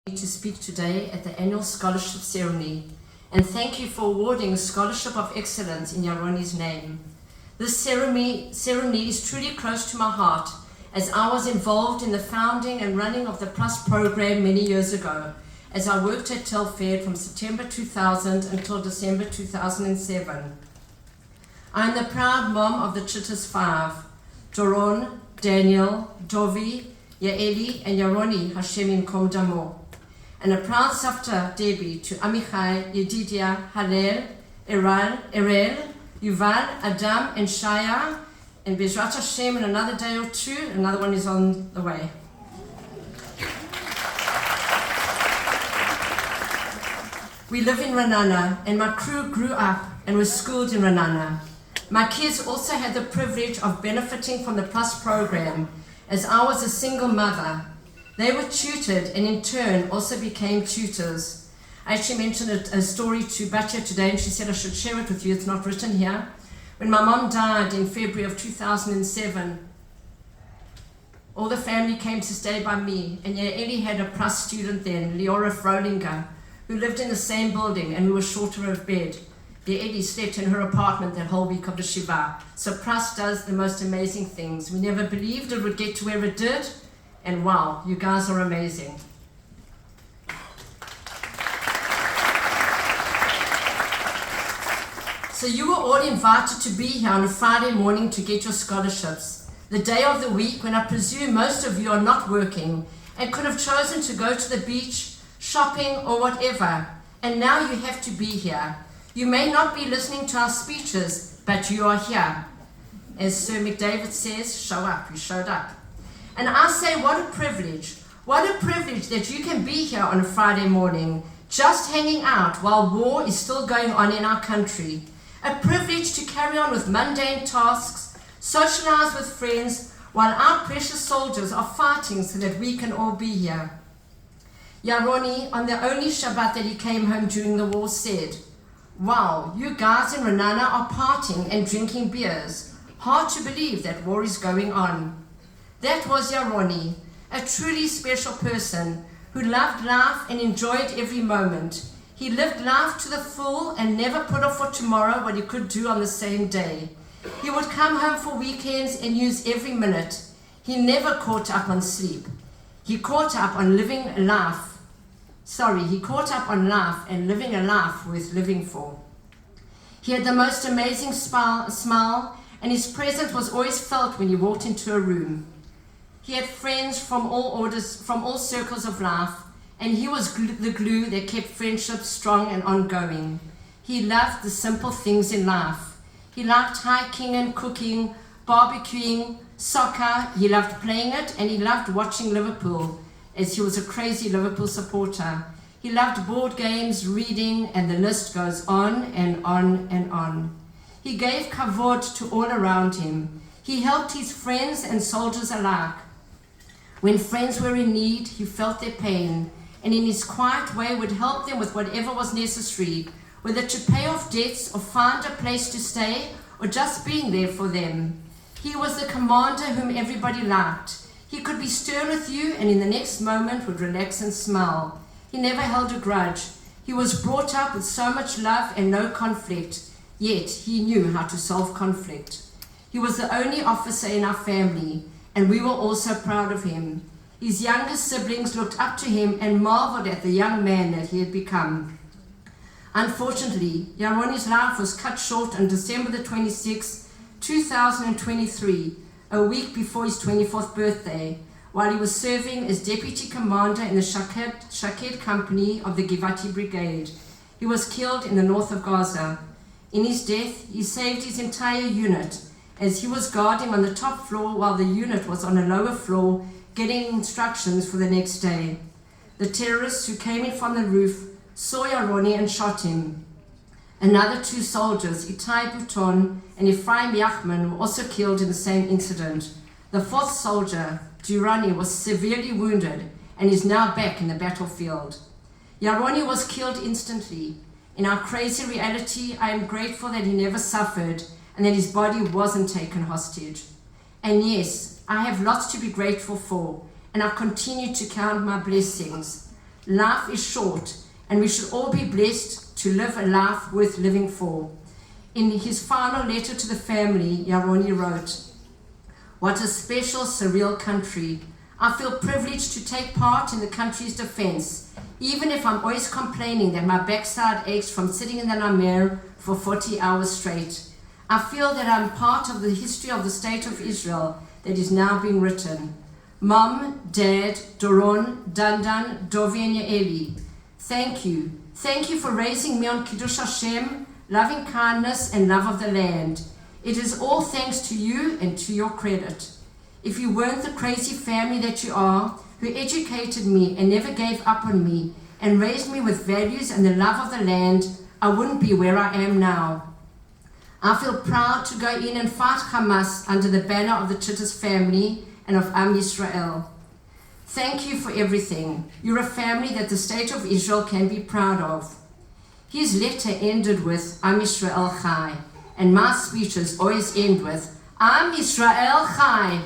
To speak today at the annual scholarship ceremony, and thank you for awarding Scholarship of Excellence in Yaron's name. This ceremony is truly close to my heart, as I was involved in the founding and running of the PRAS program many years ago, as I worked at Telfed from September 2000 until December 2007. I am the proud mom of the Chitiz 5, Yaron, Daniel, Dovi, Yaeli, and Yaroni, Hashem Yinkom Damo. And a proud Savta Debbie to Amichai, Yedidia, Halel, Erel, Yuval, Adam, and Shaya, and Bezrat Hashem in another day or two. Another one is on the way. We live in Renana, and my crew grew up and was schooled in Renana. My kids also had the privilege of benefiting from the PRAS program, as I was a single mother. They were tutored and in turn also became tutors. I actually mentioned a story to Batya today, and she said I should share it with you. It's not written here. When my mom died in February of 2007, all the family came to stay by me, and Yaeli had a PRAS student then, Leora Frolinger, who lived in the same building and who was shorter of bed. Yaeli slept in her apartment that whole week of the Shiva. So PRAS does the most amazing things. We never believed it would get to where it did. And wow, you guys are amazing. So you were all invited to be here on a Friday morning to get your scholarships. The day of the week when I presume most of you are not working and could have chosen to go to the beach, shopping or whatever. And now you have to be here. You may not be listening to our speeches, but you are here. As Sir McDavid says, show up, you showed up. And I say, what a privilege that you can be here on a Friday morning, just hanging out while war is still going on in our country. A privilege to carry on with mundane tasks, socialize with friends, while our precious soldiers are fighting so that we can all be here. Yaroni, on the only Shabbat that he came home during the war, said, "Wow, you guys in Renana are partying and drinking beers. Hard to believe that war is going on." That was Yaroni, a truly special person who loved life and enjoyed every moment. He lived life to the full and never put off for tomorrow what he could do on the same day. He would come home for weekends and use every minute. He never caught up on sleep. He caught up on life and living a life worth living for. He had the most amazing smile, and his presence was always felt when he walked into a room. He had friends from all orders, from all circles of life, and he was the glue that kept friendships strong and ongoing. He loved the simple things in life. He liked hiking and cooking, barbecuing, soccer. He loved playing it, and he loved watching Liverpool, as he was a crazy Liverpool supporter. He loved board games, reading, and the list goes on and on and on. He gave kavod to all around him. He helped his friends and soldiers alike. When friends were in need, he felt their pain, and in his quiet way would help them with whatever was necessary, whether to pay off debts or find a place to stay or just being there for them. He was the commander whom everybody liked. He could be stern with you and in the next moment would relax and smile. He never held a grudge. He was brought up with so much love and no conflict, yet he knew how to solve conflict. He was the only officer in our family, and we were also proud of him. His younger siblings looked up to him and marveled at the young man that he had become. Unfortunately, Yaroni's life was cut short on December the 26th, 2023, a week before his 24th birthday, while he was serving as deputy commander in the Shaked company of the Givati Brigade. He was killed in the north of Gaza. In his death, he saved his entire unit, as he was guarding on the top floor while the unit was on a lower floor getting instructions for the next day. The terrorists who came in from the roof saw Yaroni and shot him. Another two soldiers, Itai Bouton and Ephraim Yachman, were also killed in the same incident. The fourth soldier, Durrani, was severely wounded and is now back in the battlefield. Yaroni was killed instantly. In our crazy reality, I am grateful that he never suffered and that his body wasn't taken hostage. And yes, I have lots to be grateful for, and I continue to count my blessings. Life is short, and we should all be blessed to live a life worth living for. In his final letter to the family, Yaron wrote, "What a special, surreal country. I feel privileged to take part in the country's defense, even if I'm always complaining that my backside aches from sitting in the Namer for 40 hours straight. I feel that I'm part of the history of the state of Israel that is now being written. Mom, Dad, Doron, Dandan, Dovi, and Yaeli, thank you. Thank you for raising me on Kiddush Hashem, loving kindness, and love of the land. It is all thanks to you and to your credit. If you weren't the crazy family that you are, who educated me and never gave up on me, and raised me with values and the love of the land, I wouldn't be where I am now. I feel proud to go in and fight Hamas under the banner of the Chitiz family and of Am Yisrael. Thank you for everything. You're a family that the state of Israel can be proud of." His letter ended with Am Yisrael Chai, and my speeches always end with Am Yisrael Chai.